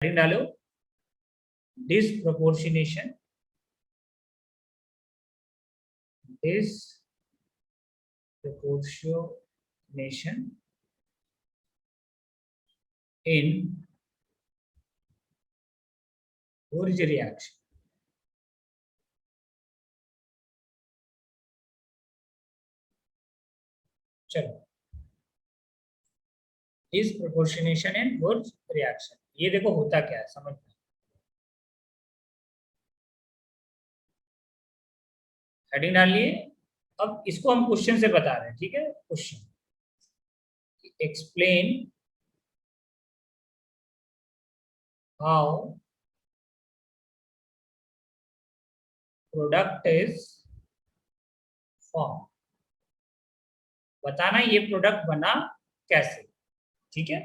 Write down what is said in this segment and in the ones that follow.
डालो disproportionation in Wurtz reaction. चलो, disproportionation in Wurtz reaction, ये देखो होता क्या है समझना। हेडिंग डाल लिए। अब इसको हम क्वेश्चन से बता रहे हैं, ठीक है। Question, explain how product is form. बताना ये प्रोडक्ट बना कैसे, ठीक है।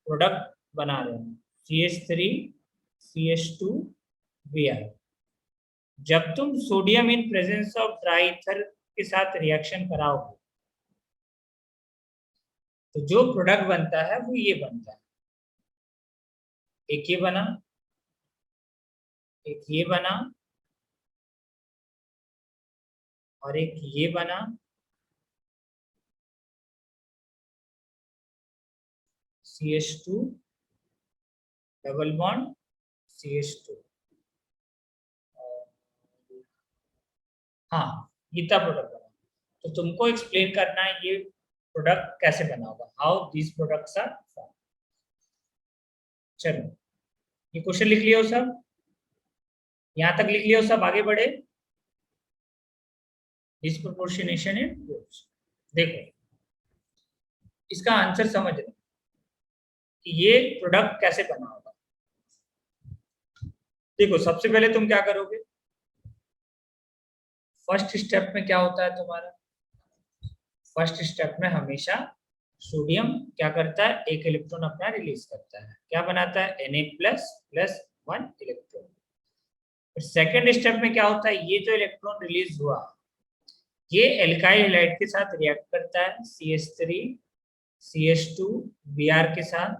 प्रोडक्ट बना रहे हैं CH3 CH2 Br। जब तुम सोडियम इन प्रेजेंस ऑफ ट्राईथर के साथ रिएक्शन कराओगे तो जो प्रोडक्ट बनता है वो ये बनता है। एक ये बना, एक ये बना और एक ये बना। CH2 double bond CH2। हाँ, इतना प्रोडक्ट बना। तो तुमको एक्सप्लेन करना है ये प्रोडक्ट कैसे बना होगा, how this products are form. चलो, ये क्वेश्चन लिख लियो सब, यहां तक लिख लियो सब, आगे बढ़े। डिस्प्रोपोर्शनेशन इन वुड्स, देखो इसका आंसर समझ लो कि ये प्रोडक्ट कैसे बना होगा। देखो सबसे पहले तुम क्या करोगे, फर्स्ट स्टेप में क्या होता है तुम्हारा, फर्स्ट स्टेप में हमेशा सोडियम क्या करता है, एक इलेक्ट्रॉन अपना रिलीज करता है, क्या बनाता है Na+ + 1 इलेक्ट्रॉन। फिर सेकेंड स्टेप में क्या होता है, ये जो इलेक्ट्रॉन रिलीज हुआ ये एल्काइल हैलाइड के साथ रिएक्ट करता है CH3 CH2 Br के साथ,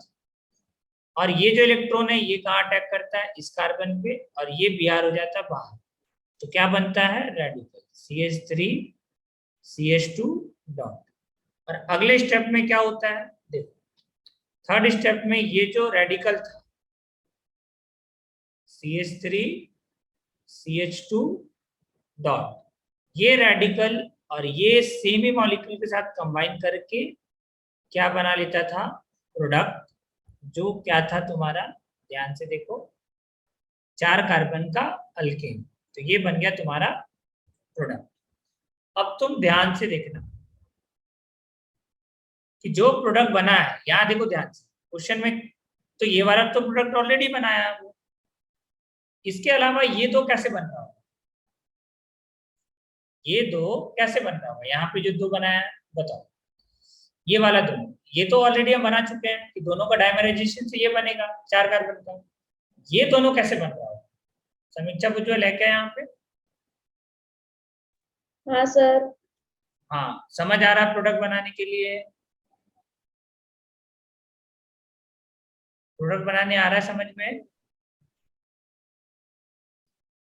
और ये जो इलेक्ट्रॉन है ये कहाँ अटैक करता है, इस कार्बन पे, और ये Br हो जाता है बाहर। तो क्या बनता है, रेडिकल CH3 CH2 डॉट। और अगले स्टेप में क्या होता है, देखो थर्ड स्टेप में ये जो रेडिकल था CH3 CH2 डॉट, ये रेडिकल और ये सेमी मॉलिक्यूल के साथ कंबाइन करके क्या बना लेता था, प्रोडक्ट, जो क्या था तुम्हारा, ध्यान से देखो, 4 कार्बन का अल्केन। तो ये बन गया तुम्हारा प्रोडक्ट। अब तुम ध्यान से देखना कि जो प्रोडक्ट बना है, यहां देखो ध्यान से क्वेश्चन में, तो ये वाला तो प्रोडक्ट ऑलरेडी बनाया है वो, इसके अलावा ये दो कैसे बन रहा होगा, ये दो कैसे बन रहा होगा, यहाँ पे जो दो बनाया है बताओ। ये वाला दोनों, ये तो ऑलरेडी हम बना चुके हैं कि दोनों का डायमेराइजेशन से ये बनेगा 4 कार्बन का। ये दोनों कैसे बन रहा होगा, समीक्षा बुझो लेके यहाँ पे। हाँ सर। हाँ, समझ आ रहा प्रोडक्ट बनाने के लिए, प्रोडक्ट बनाने आ रहा है समझ में।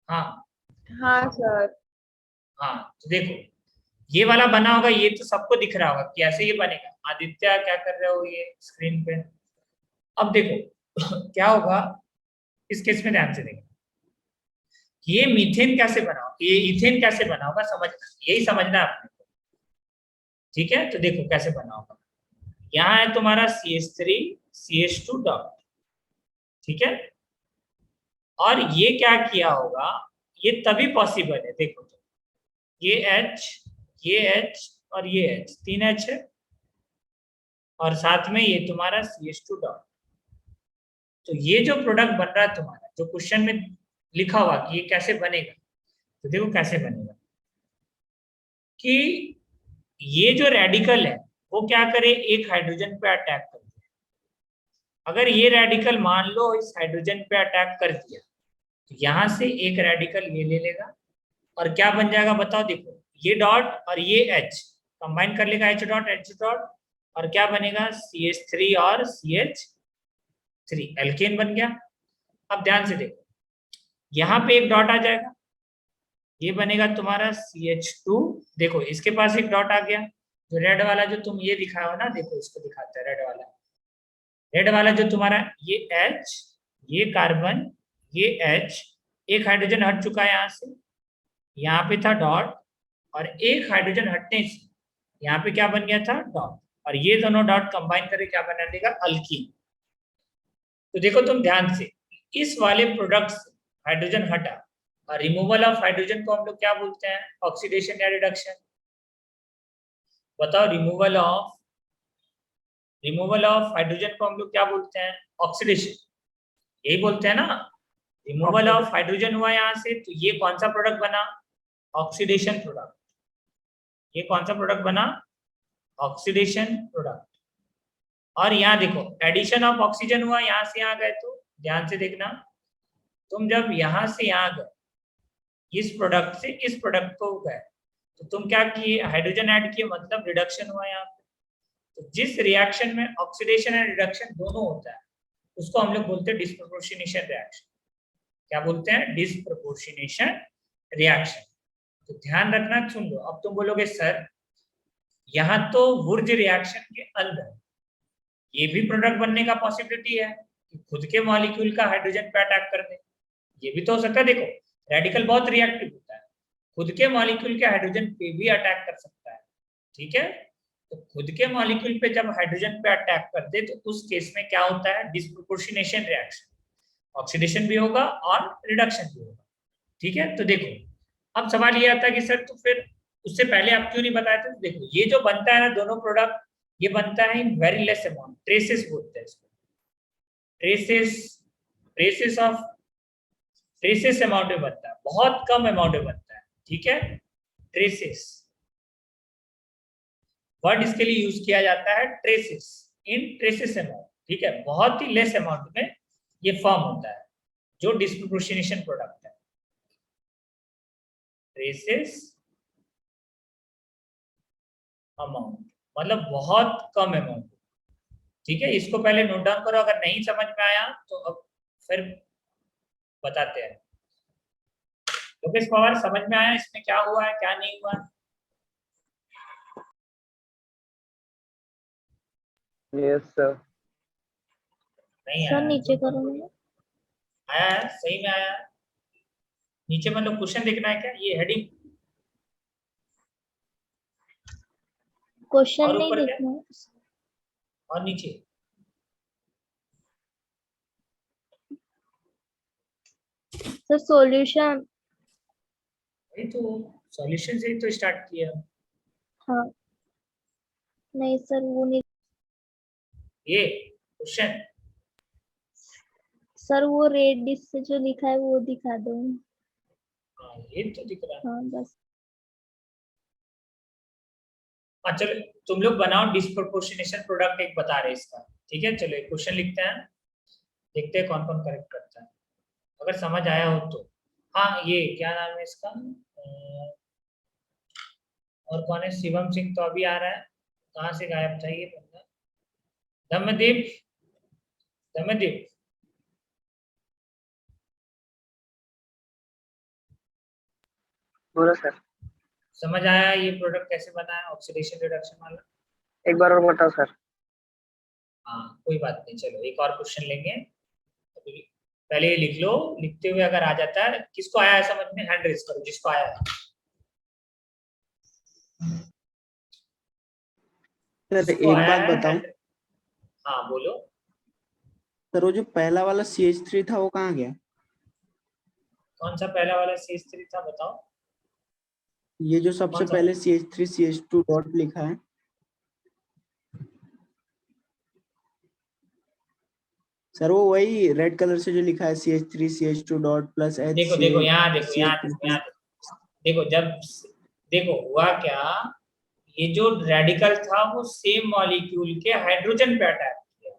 हाँ हाँ सर। हाँ, तो देखो ये वाला बना होगा, ये तो सबको दिख रहा होगा कि ऐसे ये बनेगा। आदित्य क्या कर रहे हो ये स्क्रीन पे। अब देखो क्या होगा, इस केस में ध्यान से देखो, ये मीथेन कैसे बना होगा, ये इथेन कैसे बना होगा, समझना, यही समझना है आपने को, ठीक है। तो देखो कैसे बना होगा, यहाँ है तुम्हारा CH3 CH2 डॉट, ठीक है। और ये क्या किया होगा, ये तभी पॉसिबल है, देखो तो ये H, ये H और ये H, 3 H है, और साथ में ये तुम्हारा CH2 डॉट। तो ये जो प्रोडक्ट बन रहा है तुम्हारा, जो क्वेश्चन में लिखा हुआ कि ये कैसे बनेगा, तो देखो कैसे बनेगा कि ये जो रेडिकल है वो क्या करे, एक हाइड्रोजन पे अटैक कर दे। अगर ये रेडिकल मान लो इस हाइड्रोजन पे अटैक कर दिया तो यहां से एक रेडिकल ये ले लेगा और क्या बन जाएगा बताओ, देखो ये डॉट और ये H कंबाइन कर लेगा, H डॉट, और क्या बनेगा CH3 और CH3, एल्केन बन गया। अब ध्यान से देखो, यहाँ पे एक डॉट आ जाएगा, ये बनेगा तुम्हारा CH2। देखो इसके पास एक डॉट आ गया, जो रेड वाला जो तुम ये दिखाया हो ना, देखो इसको दिखाता है रेड वाला। रेड वाला जो तुम्हारा ये H, ये कार्बन, ये H, एक हाइड्रोजन हट चुका है यहाँ से, यहाँ पे था डॉट, और एक हाइड्रोजन हटने से यहाँ पे क्या बन गया था, डॉट, और ये दोनों डॉट कंबाइन करके क्या बना देगा, अल्कीन। तो देखो तुम ध्यान से, इस वाले प्रोडक्ट से हाइड्रोजन हटा, और रिमूवल ऑफ हाइड्रोजन को हम लोग क्या बोलते हैं, ऑक्सीडेशन या रिडक्शन। बताओ, रिमूवल ऑफ हाइड्रोजन को हम लोग क्या बोलते हैं, ऑक्सीडेशन, यही बोलते हैं ना। रिमूवल ऑफ हाइड्रोजन हुआ यहाँ से, तो ये कौन सा प्रोडक्ट बना, ऑक्सीडेशन प्रोडक्ट। ये कौन सा प्रोडक्ट बना, ऑक्सीडेशन प्रोडक्ट। और यहाँ देखो एडिशन ऑफ ऑक्सीजन हुआ, यहाँ से यहाँ गए, तो ध्यान से देखना, तुम जब यहाँ से यहाँ गए, इस प्रोडक्ट से इस प्रोडक्ट को गए, तो तुम क्या किए, हाइड्रोजन ऐड किए, मतलब रिडक्शन हुआ यहाँ पे। तो जिस रिएक्शन में ऑक्सीडेशन एंड रिडक्शन दोनों होता है, उसको हम लोग बोलते हैं डिस्प्रोपोर्शनेशन रिएक्शन। क्या बोलते हैं, डिस्प्रोपोर्शनेशन रिएक्शन। तो ध्यान रखना, सुन लो। अब तुम बोलोगे सर यहाँ तो वुर्ज रिएक्शन के अंदर ये भी प्रोडक्ट बनने का पॉसिबिलिटी है कि खुद के मॉलिक्यूल का हाइड्रोजन पे अटैक कर दे, ये भी तो हो सकता है। देखो रेडिकल बहुत रिएक्टिव होता है, खुद के मॉलिक्यूल के हाइड्रोजन पे भी अटैक कर सकता है, ठीक है। तो खुद के मॉलिक्यूल पे जब हाइड्रोजन पे अटैक कर दे, तो उस केस में क्या होता है, डिस्प्रोपोर्शनेशन रिएक्शन, ऑक्सीडेशन भी होगा और रिडक्शन भी होगा, ठीक है। तो देखो अब सवाल ये आता है कि सर तो फिर उससे पहले आप क्यों नहीं बताए थे। तो देखो ये जो बनता है ना दोनों प्रोडक्ट, ये बनता है in very less amount, traces बोलते हैं इसको, ट्रेसेस अमाउंट में बनता है, बहुत कम अमाउंट में बनता है, ठीक है। ट्रेसेस वर्ड इसके लिए यूज किया जाता है, ट्रेसेस, इन ट्रेसेस अमाउंट, ठीक है। बहुत ही लेस अमाउंट में ये फॉर्म होता है जो डिस्प्रोपोर्शनेशन प्रोडक्ट है, ट्रेसेस अमाउंट, मतलब बहुत कम अमाउंट, ठीक है। इसको पहले नोट डाउन करो, अगर नहीं समझ में आया तो अब फिर बताते हैं। लोकेश पवार समझ में आया इसमें क्या हुआ है क्या नहीं हुआ है? Yes sir. नहीं सर आया, नीचे करो, आया है, सही में आया है। नीचे मतलब क्वेश्चन देखना है क्या, ये हेडिंग क्वेश्चन और नहीं ऊपर क्या, देखना और नीचे सर, सॉल्यूशन। वही तो, सॉल्यूशन से ही तो स्टार्ट किया। हाँ, नहीं सर वो नहीं ये क्वेश्चन, सर, वो रेड डिश से जो लिखा है वो दिखा दो। हाँ ये तो दिख रहा है। हाँ बस। हाँ चलो तुम लोग बनाओ, डिस्प्रोपोर्शनेशन प्रोडक्ट एक बता रहे इसका, ठीक है। चलो एक क्वेश्चन लिखते हैं, देखते हैं कौन कौन करेक्ट करता है, अगर समझ आया हो तो। हाँ ये क्या नाम है इसका, और कौन है, शिवम सिंह तो अभी आ रहा है, कहाँ से गायब था ये बंदा, दमदीप, दमदीप बोलो सर। समझ आया ये प्रोडक्ट कैसे बना है, ऑक्सीडेशन रिडक्शन वाला। एक बार और बताओ सर। हाँ कोई बात नहीं, चलो एक और क्वेश्चन लेंगे। अभी पहले ये लिख लो, लिखते हुए अगर आ जाता है, किसको आया है समझ में, हैंड रेज करो जिसको आया है। सर जिसको एक आया बात है बताऊं, हाँ बोलो। सर वो जो पहला वाला CH3 था वो कहाँ गया? कौन सा पहला वाला CH3 था बताओ, ये जो सबसे कौन सा पहले CH3 CH2 डॉट लिखा है, सर वो वही रेड कलर से जो लिखा है CH3 CH2 dot plus H देखो देखो यहाँ देखो, यहाँ देखो, यहाँ देखो, जब देखो हुआ क्या, ये जो रेडिकल था वो सेम मॉलिक्यूल के हाइड्रोजन पे अटैक किया,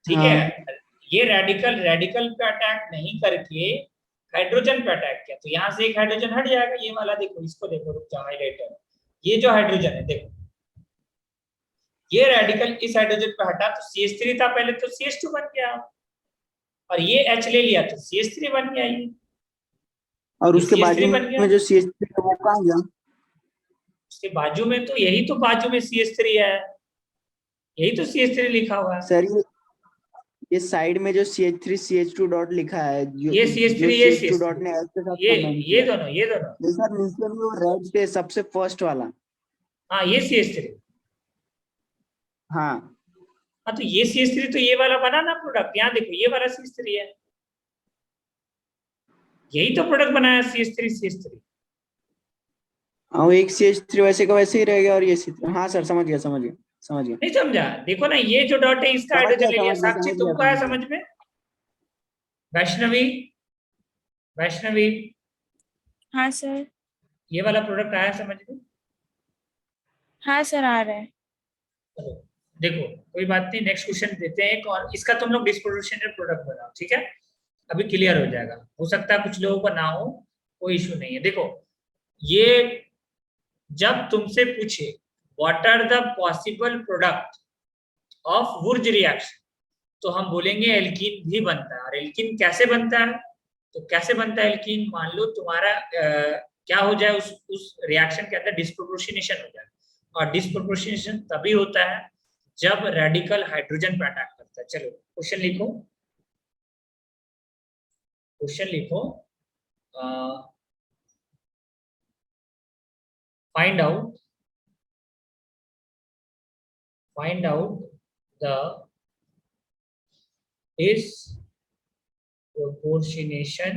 ठीक हाँ है। ये रेडिकल रेडिकल पे अटैक नहीं करके हाइड्रोजन पे अटैक किया, तो यहाँ से एक हाइड्रोजन हट जाएगा, ये वाला देखो, इसको देखो, रुक जाओ हाइलाइटर, ये जो हाइड्रोजन है देखो, ये रेडिकल इस हाइड्रोजन पे हटा तो CH3 था पहले, तो CH2 बन गया, और ये H ले लिया तो CH3 बन गया ये और ये उसके बाजू CH3 बन गया। में जो CH3 है वो कहाँ गया? उसके बाजू में तो यही तो बाजू में CH3 है, यही तो CH3 लिखा हुआ है। सर ये साइड में जो CH3 CH2 डॉट लिखा है, ये जो CH3 ये CH2 डॉट CH3 ने H के साथ ये कंबाइन ये किया। दोनों ये दोनों नहीं सर, नीचे में वो रेड पे सबसे फर्स्ट वाला। हाँ ये CH3। हाँ हाँ तो ये CH3 तो ये वाला बना ना प्रोडक्ट, यहाँ देखो ये वाला CH3 है, यही तो प्रोडक्ट बनाया CH3 CH3। हाँ, एक CH3 वैसे का वैसे ही रह गया और ये CH3। हाँ सर, समझ गया समझ गया समझ गया नहीं समझा, देखो ना ये जो डॉट है इसका समझ हाइड्रोजन गया ले लिया। समझ गया साक्षी समझ गया तुमको आया समझ समझ गया। में? वैष्णवी, वैष्णवी हाँ सर। ये वाला प्रोडक्ट आया समझ में? हाँ सर, आ रहा है। चलो, देखो कोई बात नहीं, नेक्स्ट क्वेश्चन देते हैं एक और, इसका तुम लोग डिस्प्रोपोर्शनेट प्रोडक्ट बनाओ, ठीक है? अभी क्लियर हो जाएगा, हो सकता है कुछ लोगों को ना हो, कोई इशू नहीं है। देखो ये जब तुमसे पूछे what are the possible product of Wurtz reaction, तो हम बोलेंगे एल्कीन भी बनता है। और एल्कीन कैसे बनता है? तो कैसे बनता है एल्कीन, मान लो तुम्हारा क्या हो जाए, उस रिएक्शन के अंदर डिस्प्रोपोर्शनेशन हो जाए। और डिस्प्रोपोर्शनेशन तभी होता है जब रेडिकल हाइड्रोजन पर अटैक करता है। चलो क्वेश्चन लिखो, क्वेश्चन लिखो, find out the disproportionation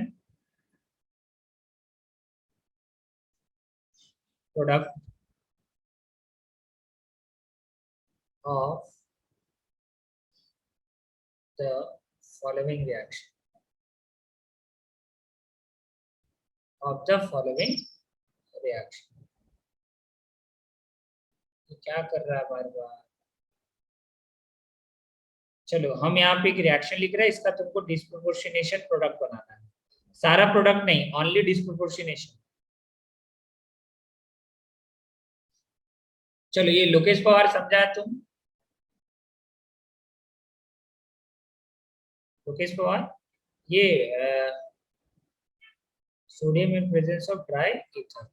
product of the following reaction, of the following reaction। क्या कर रहा है बार बार? चलो हम यहाँ पे एक रिएक्शन लिख रहे हैं, इसका तुमको डिस्प्रोपोर्शनेशन प्रोडक्ट बनाना है, सारा प्रोडक्ट नहीं, ओनली डिस्प्रोपोर्शनेशन। चलो ये लोकेश पवार समझा तुम? लोकेश पवार ये sodium in presence of dry ether.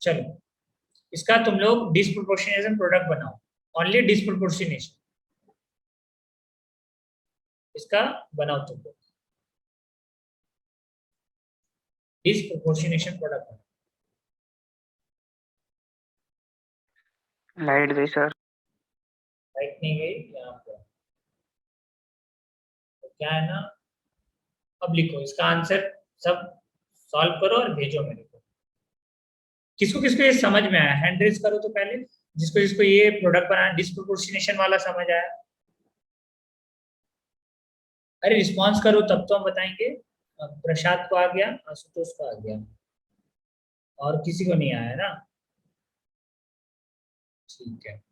चलो इसका तुम लोग डिस्प्रोपोर्शनेशन प्रोडक्ट बनाओ, ओनली डिस्प्रोपोर्शनेशन इसका बनाओ तुम लोग, डिस्प्रोपोर्शनेशन प्रोडक्ट बनाओ। लाइट गई सर। लाइट नहीं गई यहाँ पर, तो क्या है ना, अब लिखो इसका आंसर, सब सॉल्व करो और भेजो मेरे को। किसको किसको ये समझ में आया हैंड रेज करो तो पहले, जिसको जिसको ये प्रोडक्ट बनाना डिस्प्रोपोर्शनेशन वाला समझ आया। अरे रिस्पॉन्स करो तब तो हम बताएंगे। प्रसाद को आ गया, आशुतोष को आ गया, और किसी को नहीं आया ना? ठीक है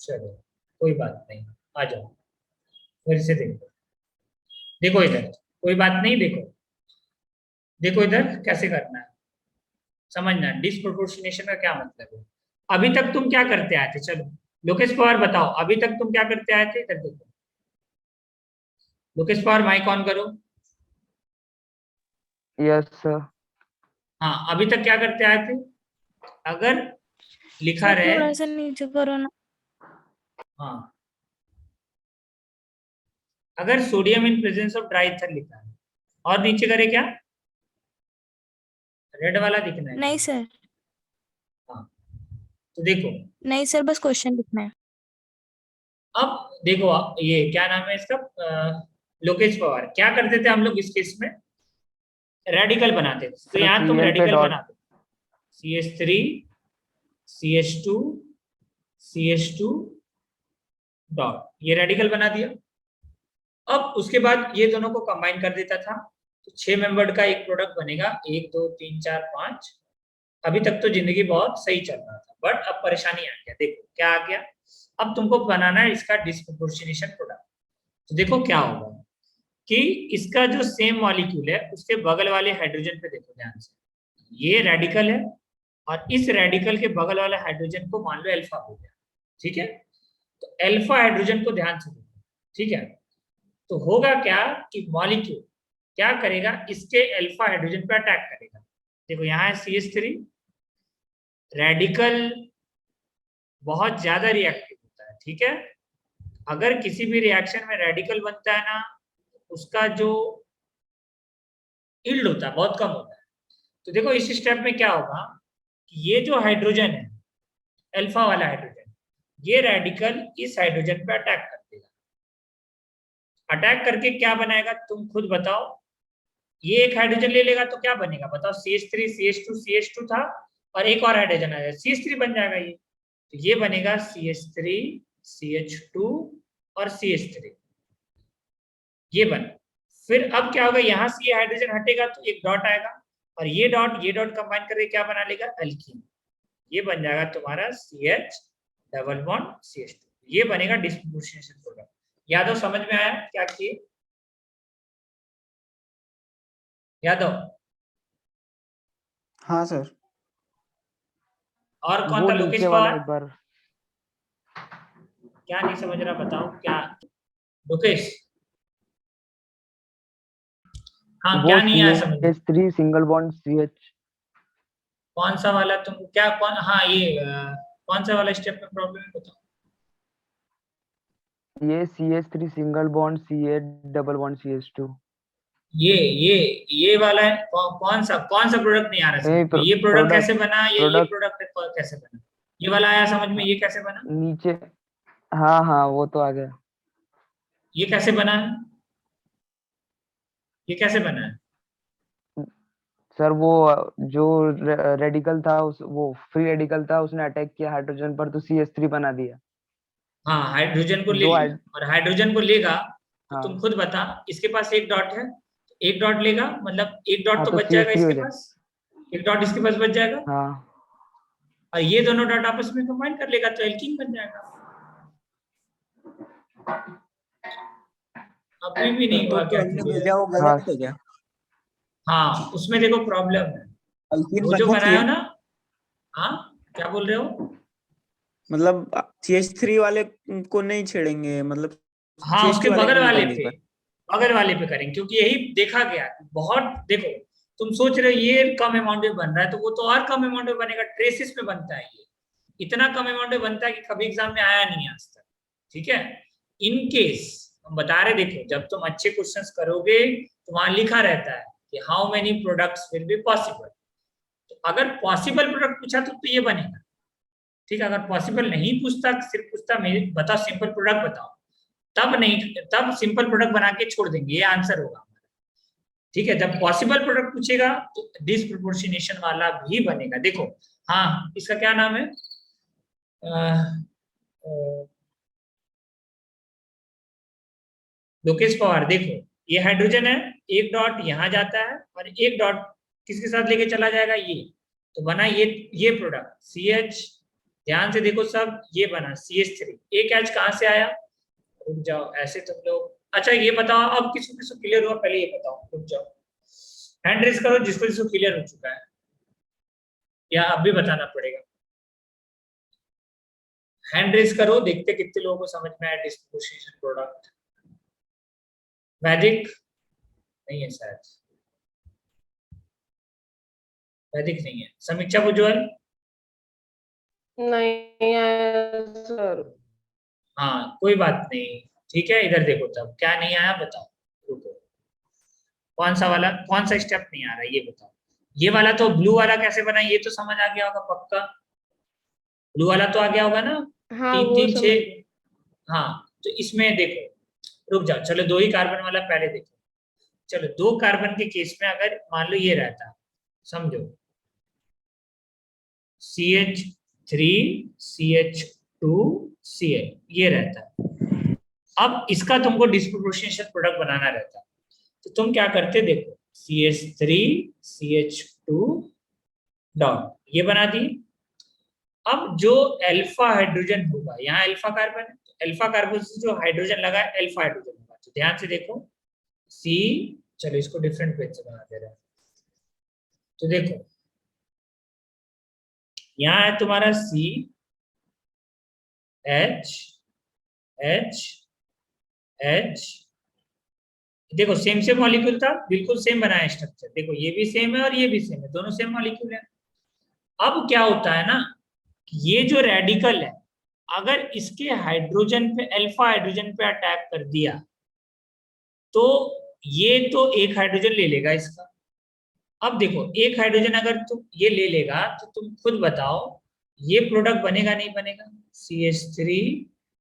चलो कोई बात नहीं, आ जाओ फिर से देखो, देखो इधर, कोई बात नहीं, देखो देखो इधर कैसे करना है, समझना डिस्प्रोपोर्शनेशन का क्या मतलब है। अभी तक तुम क्या करते आए थे? चलो लोकेश पवार बताओ, अभी तक तुम क्या करते आए थे? इधर देखो, लोकेश पवार माइक ऑन करो। Yes sir. हाँ अभी तक क्या करते आए थे? अगर लिखा सर रहे, थोड़ा सा नीचे करो ना। हाँ अगर sodium in presence of dry ether लिखा है और नीचे करे क्या, रेड वाला दिखना है? नहीं सर, हाँ तो देखो, नहीं सर, बस क्वेश्चन लिखना है। अब देखो ये क्या नाम है इसका, लोकेश पवार, क्या करते थे हम लोग इस केस में? रेडिकल बनाते थे। तो यहाँ तुम रेडिकल बनाते CH3 CH2 CH2 डॉट, ये रेडिकल बना दिया। अब उसके बाद ये दोनों को कंबाइन कर देता था, तो 6 मेंबर्ड का एक प्रोडक्ट बनेगा, 1 2 3 4 5। अभी तक तो जिंदगी बहुत सही चल रहा था, बट अब परेशानी आ गया। देखो क्या आ गया, अब तुमको बनाना है इसका डिस्प्रोपोर्शनेशन प्रोडक्ट। तो देखो क्या होगा कि इसका जो सेम मॉलिक्यूल है उसके बगल वाले हाइड्रोजन पे देखो ध्यान से, ये रेडिकल है और इस रेडिकल के बगल वाले हाइड्रोजन को मान लो अल्फा हो गया, ठीक है? तो अल्फा हाइड्रोजन को ध्यान से देखो, ठीक है। तो होगा क्या कि मॉलिक्यूल क्या करेगा, इसके अल्फा हाइड्रोजन पे अटैक करेगा। देखो यहाँ है CH3, रेडिकल बहुत ज्यादा रिएक्टिव होता है, ठीक है। अगर किसी भी रिएक्शन में रेडिकल बनता है ना, उसका जो यील्ड होता है बहुत कम होता है। तो देखो इस स्टेप में क्या होगा कि ये जो हाइड्रोजन है, अल्फा वाला हाइड्रोजन, ये रेडिकल इस हाइड्रोजन पे अटैक कर देगा। अटैक करके क्या बनाएगा तुम खुद बताओ। ये एक हाइड्रोजन ले लेगा तो क्या बनेगा बताओ, CH3 CH2 CH2 था और एक और हाइड्रोजन आ जाएगा, CH3 बन जाएगा ये। तो ये बनेगा CH3 CH2 और CH3, ये बना। फिर अब क्या होगा, यहां से ये हाइड्रोजन हटेगा तो एक डॉट आएगा, और ये डॉट कंबाइन करके क्या बना लेगा, एल्कीन। ये बन जाएगा तुम्हारा CH डबल बॉन्ड CH2। ये बनेगा डिस्ट्रीब्यूशन प्रोडक्ट। यादव समझ में आया क्या किए? यादव हाँ सर। और कौन वो था? लोकेश नीचे वाला पवार। एक बार। क्या नहीं समझ रहा बताओ क्या? लोकेश, हाँ वो क्या नहीं आया समझ में? CH3 single bond CH। कौन सा वाला तुम क्या कौन, हाँ ये कौन सा वाला स्टेप में प्रॉब्लम है बताओ। ये CH3 single bond CH double bond CH2। ये वाला है। कौन सा प्रोडक्ट नहीं आ रहा समझ में? ये प्रोडक्ट प्रोडक्ट कैसे बना, ये प्रोडक्ट प्रोडक्ट कैसे बना? ये वाला आया समझ में, ये कैसे बना? नीचे। हाँ हाँ वो तो आ गया। ये कैसे बना है? ये कैसे बना है? सर वो जो रेडिकल था वो फ्री रेडिकल था, उसने अटैक किया हाइड्रोजन पर तो CH3 बना दिया। हाँ हाइड्रोजन को ले दो लिया, और हाइड्रोजन को लेगा तो तुम हाँ खुद बता, इसके पास एक डॉट है, एक डॉट लेगा मतलब एक डॉट हाँ तो तो बच जाएगा CH3 हो इसके जाए। पास, एक डॉट इसके पास बच जाएगा, हाँ और ये दोनों डॉट आपस में कंबाइन कर लेगा तो एल्कीन बन जाएगा। अभी भी नहीं हुआ तो क्या हमने क्लियर? भेजा वो हाँ गलत है क्या? हाँ उसमें देखो प्रॉब्लम है, अल्कीन वो जो बनना बनाया चाहिए। हो ना। हाँ क्या बोल रहे हो? मतलब CH3 वाले को नहीं छेड़ेंगे, मतलब हाँ उसके CH2 वाले को बगल नहीं वाले करेंगे इस पे, बार। बगल वाले पे करेंगे, क्योंकि यही देखा गया बहुत। देखो तुम सोच रहे हो ये कम अमाउंट में बन रहा है, तो वो तो और कम अमाउंट में बनेगा, ट्रेसिस में बनता है ये, इतना कम अमाउंट में बनता है कि कभी एग्जाम में आया नहीं आज तक। ठीक है, इन केस हम बता रहे, देखो जब तुम अच्छे क्वेश्चंस करोगे तो वहां लिखा रहता है कि how many products will be possible. तो अगर पॉसिबल प्रोडक्ट पूछा तो ये बनेगा। ठीक है, अगर पॉसिबल नहीं पूछता, सिर्फ पूछता मेरे बताओ सिंपल प्रोडक्ट बताओ, तब नहीं, तब सिंपल प्रोडक्ट बना के छोड़ देंगे, ये आंसर होगा हमारा। ठीक है, जब पॉसिबल प्रोडक्ट पूछेगा तो डिसप्रोपोर्शनेशन वाला भी बनेगा। देखो हाँ इसका क्या नाम है, लोकेश पवार। देखो ये हाइड्रोजन है, एक डॉट यहाँ जाता है और एक डॉट किसके साथ लेके चला जाएगा, ये तो बना ये प्रोडक्ट CH। ध्यान से देखो सब, ये बना CH3, एक H कहाँ से आया, रुक जाओ ऐसे तुम लोग। अच्छा ये बताओ अब किसी किसी क्लियर हुआ, पहले ये बताओ, रुक जाओ हैंड रेस करो जिसको जिसको क्लियर हो चुका है, या अब भी बताना पड़ेगा। हैंड रेस करो, देखते कितने लोगों को समझ में आया डिस्पोजिशन प्रोडक्ट। वैदिक नहीं है शायद, वैदिक नहीं है। समीक्षा भुजबल नहीं आया सर। हाँ कोई बात नहीं, ठीक है इधर देखो तब क्या नहीं आया बताओ, रुको कौन सा वाला, कौन सा स्टेप नहीं आ रहा ये बताओ। ये वाला तो ब्लू वाला कैसे बना ये तो समझ आ गया होगा पक्का, ब्लू वाला तो आ गया होगा ना, हाँ तीन वो तीन समझ छह। गए। हाँ तो इसमें देखो, रुक जाओ चलो दो ही कार्बन वाला पहले देखो। चलो दो कार्बन के केस में अगर मान लो ये रहता, समझो CH3 CH2 Cl ये रहता। अब इसका तुमको डिस्प्रोपोर्शनेशन प्रोडक्ट बनाना रहता, तो तुम क्या करते देखो, CH3 CH2 डॉट ये बना दी। अब जो अल्फा हाइड्रोजन होगा, यहाँ अल्फा कार्बन है, तो अल्फा कार्बन से जो हाइड्रोजन लगा है अल्फा हाइड्रोजन होगा। तो ध्यान से देखो C, चलो इसको डिफरेंट पेज से बना दे रहे हैं। तो देखो यहाँ है तुम्हारा C H H H, देखो सेम सेम मॉलिक्यूल था, बिल्कुल सेम बनाया स्ट्रक्चर, देखो ये भी सेम है और ये भी सेम है, दोनों सेम मॉलिक्यूल है। अब क्या होता है ना, ये जो रेडिकल है अगर इसके हाइड्रोजन पे, अल्फा हाइड्रोजन पे अटैक कर दिया तो ये तो एक हाइड्रोजन ले लेगा इसका। अब देखो एक हाइड्रोजन अगर तुम ये ले लेगा तो तुम खुद बताओ ये प्रोडक्ट बनेगा नहीं बनेगा, CH3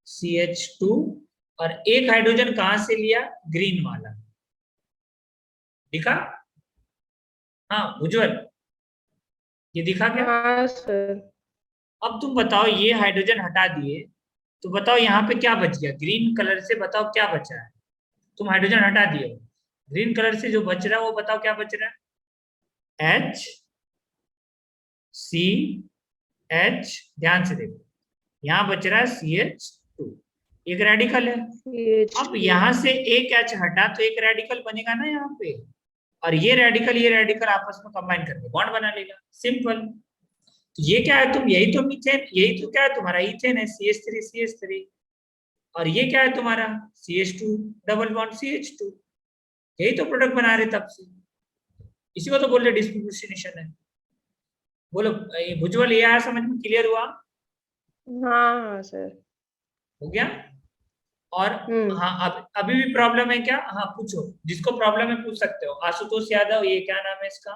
CH2, और एक हाइड्रोजन कहां से लिया, ग्रीन वाला, दिखा? हाँ उज्जवल, ये दिखा क्या? हाँ सर। अब तुम बताओ ये हाइड्रोजन हटा दिए तो बताओ यहाँ पे क्या बच गया, ग्रीन कलर से बताओ क्या बचा है। तुम हाइड्रोजन हटा दिए हो, ग्रीन कलर से जो बच रहा है वो बताओ क्या बच रहा है, H C H, ध्यान से देखो यहाँ बच रहा है CH2, एक रेडिकल है। अब यहाँ से एक H हटा तो एक रेडिकल बनेगा ना यहाँ पे, और ये रेडिकल आपस में कंबाइन करके बॉन्ड बना लेगा, सिंपल। तो ये क्या है, तुम यही तो मीथेन, यही तो क्या है तुम्हारा इथेन है, CH3 CH3, और ये क्या है तुम्हारा CH2 डबल बॉन्ड CH2, यही तो प्रोडक्ट बना रहे तब से, इसी को तो बोल रहे डिस्ट्रीब्यूशन है। बोलो भुजबल, ये आया समझ में, क्लियर हुआ? हाँ सर। हो गया? और हाँ अब अभी भी प्रॉब्लम है क्या? हाँ पूछो, जिसको प्रॉब्लम है पूछ सकते हो। आशुतोष यादव, ये क्या नाम है इसका,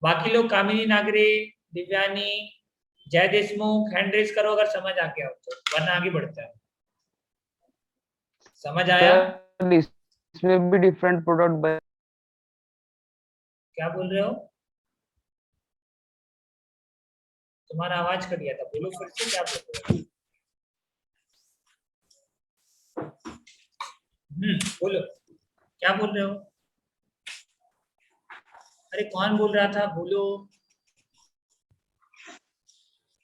बाकी लोग कामिनी नागरे, दिव्यानी, जय देशमुख, हैंड रेज करो अगर समझ आ गया हो तो, वरना आगे बढ़ता है। समझ आया? सर इसमें भी डिफरेंट प्रोडक्ट क्या बोल रहे हो? तुम्हारा आवाज कट गया था, बोलो फिर से, क्या बोल रहे हो? बोलो क्या बोल रहे हो? अरे कौन बोल रहा था, बोलो।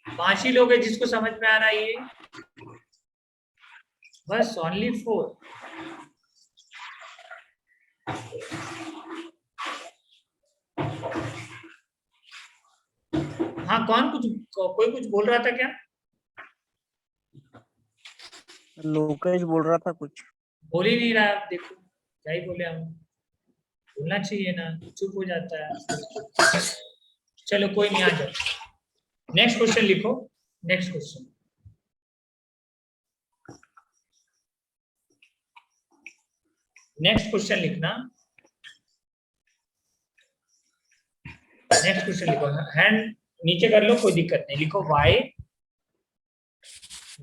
5 ही लोग हैं जिसको समझ में आ रहा है ये, बस ओनली 4। हाँ कौन कोई कुछ बोल रहा था क्या? लोकेश बोल रहा था कुछ। बोल ही नहीं रहा, आप देखो क्या ही बोले हम, बोलना चाहिए ना, चुप हो जाता है। चलो कोई नहीं, आ जाओ, नेक्स्ट क्वेश्चन लिखो। नेक्स्ट क्वेश्चन, नेक्स्ट क्वेश्चन लिखना, नेक्स्ट क्वेश्चन लिखो, हैंड नीचे कर लो, कोई दिक्कत नहीं, लिखो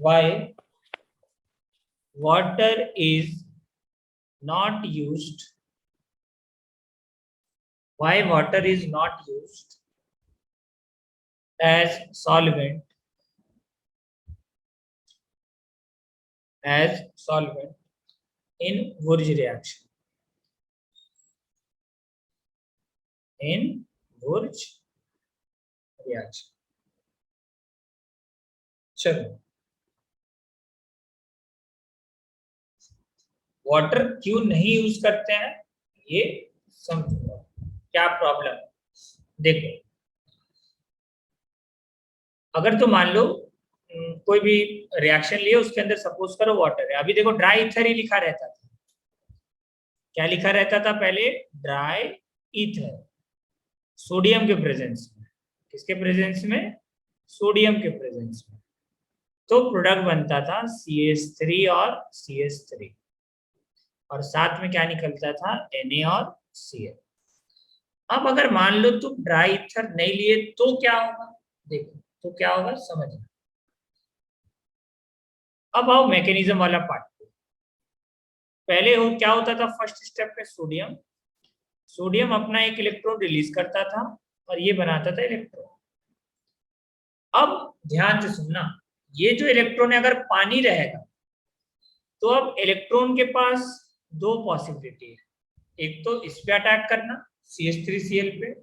Y water is not used, why water is not used as solvent in Wurtz reaction, in Wurtz reaction। चलो, वाटर क्यों नहीं यूज करते हैं ये समझो, क्या प्रॉब्लम। देखो अगर तो मान लो कोई भी रिएक्शन लिए, उसके अंदर सपोज करो वाटर है, अभी देखो ड्राई ईथर ही लिखा रहता था, क्या लिखा रहता था पहले, ड्राई ईथर, सोडियम के प्रेजेंस में, किसके प्रेजेंस में, सोडियम के प्रेजेंस में, तो प्रोडक्ट बनता था CH3 और CH3, और साथ में क्या निकलता था, Na और Cl। अब अगर मान लो तुम ड्राई ईथर नहीं लिए तो क्या होगा, देखो तो क्या होगा समझना। अब आओ मैकेनिज्म वाला पार्ट पे, पहले क्या होता था, फर्स्ट स्टेप में सोडियम अपना एक इलेक्ट्रॉन रिलीज करता था और ये बनाता था इलेक्ट्रॉन। अब ध्यान से सुनना, ये जो इलेक्ट्रॉन है अगर पानी रहेगा तो अब इलेक्ट्रॉन के पास 2 पॉसिबिलिटी है, एक तो इस पे अटैक करना CH3Cl पे,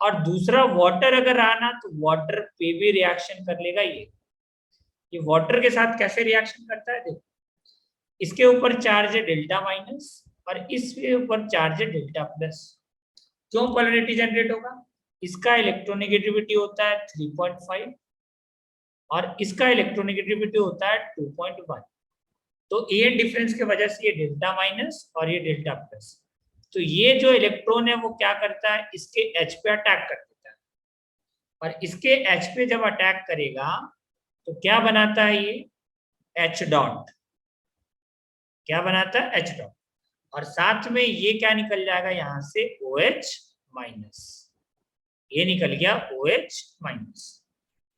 और दूसरा वाटर अगर आना तो वाटर पे भी रिएक्शन कर लेगा। ये वाटर के साथ कैसे रिएक्शन करता है, देखो इसके ऊपर चार्ज है डेल्टा माइनस और इसके ऊपर चार्ज है डेल्टा प्लस, क्यों पोलैरिटी जनरेट होगा, इसका इलेक्ट्रोनेगेटिविटी होता है 3.5 और इसका इलेक्ट्रोनेगेटिविटी होता है 2.1, तो एन डिफरेंस की वजह से ये डेल्टा माइनस और ये डेल्टा प्लस। तो ये जो इलेक्ट्रॉन है वो क्या करता है, इसके एच पे अटैक कर देता है, और इसके एच पे जब अटैक करेगा तो क्या बनाता है ये एच डॉट, क्या बनाता है एच डॉट, और साथ में ये क्या निकल जाएगा यहाँ से OH माइनस, ये निकल गया OH माइनस।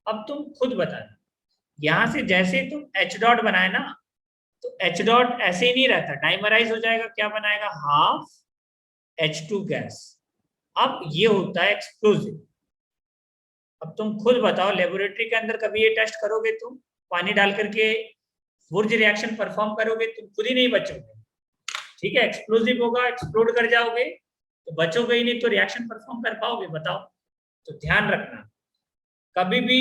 अब तुम खुद बताना, यहां से जैसे तुम एच डॉट बनाए ना, तो एच डॉट ऐसे ही नहीं रहता, डाइमराइज हो जाएगा, क्या बनाएगा हाफ H2 गैस। अब ये होता है एक्सप्लोजिव। अब तुम खुद बताओ, लेबोरेटरी के अंदर कभी ये टेस्ट करोगे, तुम पानी डाल करके वुर्ज रिएक्शन परफॉर्म करोगे, तुम खुद ही नहीं बचोगे, ठीक है, एक्सप्लोजिव होगा, एक्सप्लोड कर जाओगे, तो बचोगे ही नहीं, तो रिएक्शन परफॉर्म कर पाओगे, बताओ। तो ध्यान रखना, कभी भी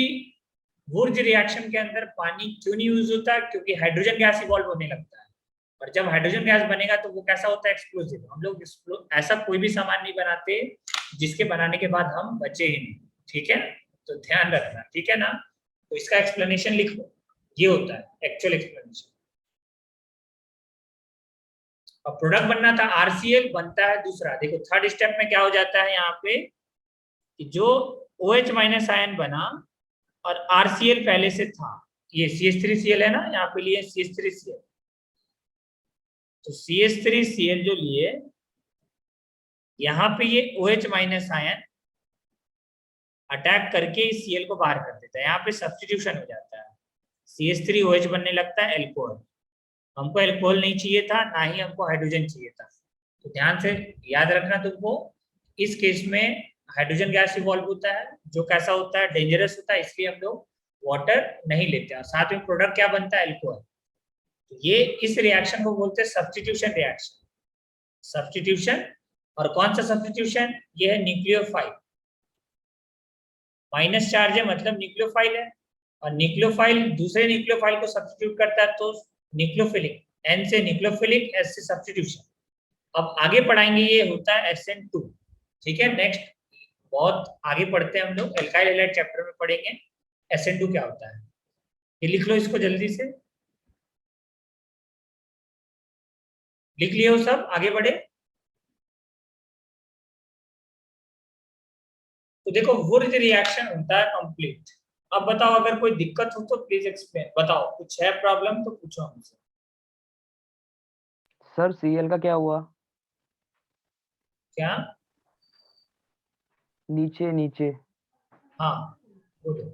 वुर्ज रिएक्शन के अंदर पानी क्यों नहीं यूज होता, क्योंकि हाइड्रोजन गैस इवॉल्व होने लगता है, और जब हाइड्रोजन गैस बनेगा तो वो कैसा होता है एक्सप्लोजिव। हम लोग ऐसा कोई भी सामान नहीं बनाते जिसके बनाने के बाद हम बचे ही नहीं, ठीक है, तो ध्यान रखना, ठीक है ना। तो इसका एक्सप्लेनेशन लिखो, ये होता है एक्चुअल एक्सप्लेनेशन। और प्रोडक्ट बनना था RCl, बनता है दूसरा। देखो थर्ड स्टेप में क्या हो जाता है यहाँ पे कि जो OH माइनस आयन बना और RCl पहले से था, ये CH3Cl है ना, यहाँ पे लिए CH3Cl, तो CH3Cl जो लिए, यहाँ पे ये OH माइनस आयन अटैक करके इस Cl को बाहर कर देता है, यहाँ पे सब्स्टिट्यूशन हो जाता है, CH3OH बनने लगता है एल्कोहल। हमको एल्कोहल नहीं चाहिए था, ना ही हमको हाइड्रोजन चाहिए था, तो ध्यान से याद रखना तुमको, इस केस में हाइड्रोजन गैस इवॉल्व होता है, जो कैसा होता है डेंजरस होता है, इसलिए हम लोग वाटर नहीं लेते, और साथ में प्रोडक्ट क्या बनता है एल्कोहल। तो ये इस रिएक्शन को बोलते हैं सब्स्टिट्यूशन रिएक्शन, सब्स्टिट्यूशन। और कौन सा सब्स्टिट्यूशन, ये है न्यूक्लियोफाइल, माइनस चार्ज है मतलब न्यूक्लियोफाइल है, और न्यूक्लियोफाइल दूसरे न्यूक्लियोफाइल को सब्स्टिट्यूट करता है, तो न्यूक्लियोफिलिक, N से न्यूक्लियोफिलिक, S से सब्स्टिट्यूशन। अब आगे पढ़ाएंगे, ये होता है SN2, ठीक है, नेक्स्ट बहुत आगे पढ़ते हैं हम लोग, एल्काइल हैलाइड चैप्टर में पढ़ेंगे SN2 क्या होता है। ये लिख लो इसको जल्दी से, लिख लियो सब, आगे बढ़े। तो देखो वुर्ज रिएक्शन होता है कंप्लीट। अब बताओ अगर कोई दिक्कत हो तो प्लीज एक्सप्लेन, बताओ कुछ है प्रॉब्लम तो पूछो हमसे। सर Cl का क्या हुआ? क्या? नीचे नीचे हाँ बोलो।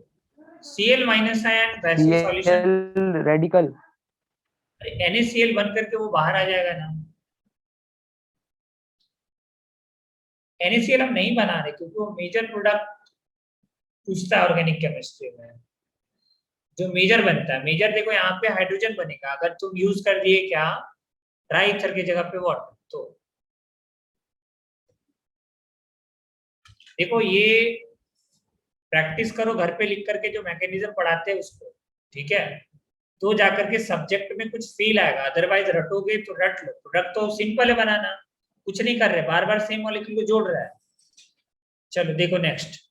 Cl माइनस आयन वैसे सॉल्यूशन, Cl रेडिकल, NaCl बन करके वो बाहर आ जाएगा ना। NaCl हम नहीं बना रहे क्योंकि वो मेजर प्रोडक्ट पूछता है ऑर्गेनिक केमिस्ट्री में, जो मेजर बनता है। मेजर देखो यहाँ पे हाइड्रोजन बनेगा, अगर तुम यूज कर दिए क्या ड्राई ईथर की जगह पे वाटर, तो देखो ये प्रैक्टिस करो घर पे लिख करके, जो मैकेनिज्म पढ़ाते हैं उसको, ठीक है, तो जाकर के सब्जेक्ट में कुछ फील आएगा, अदरवाइज रटोगे तो रट लो। प्रोडक्ट तो सिंपल है बनाना, कुछ नहीं कर रहे, बार बार सेम मॉलिक्यूल को जोड़ रहा है। चलो देखो नेक्स्ट,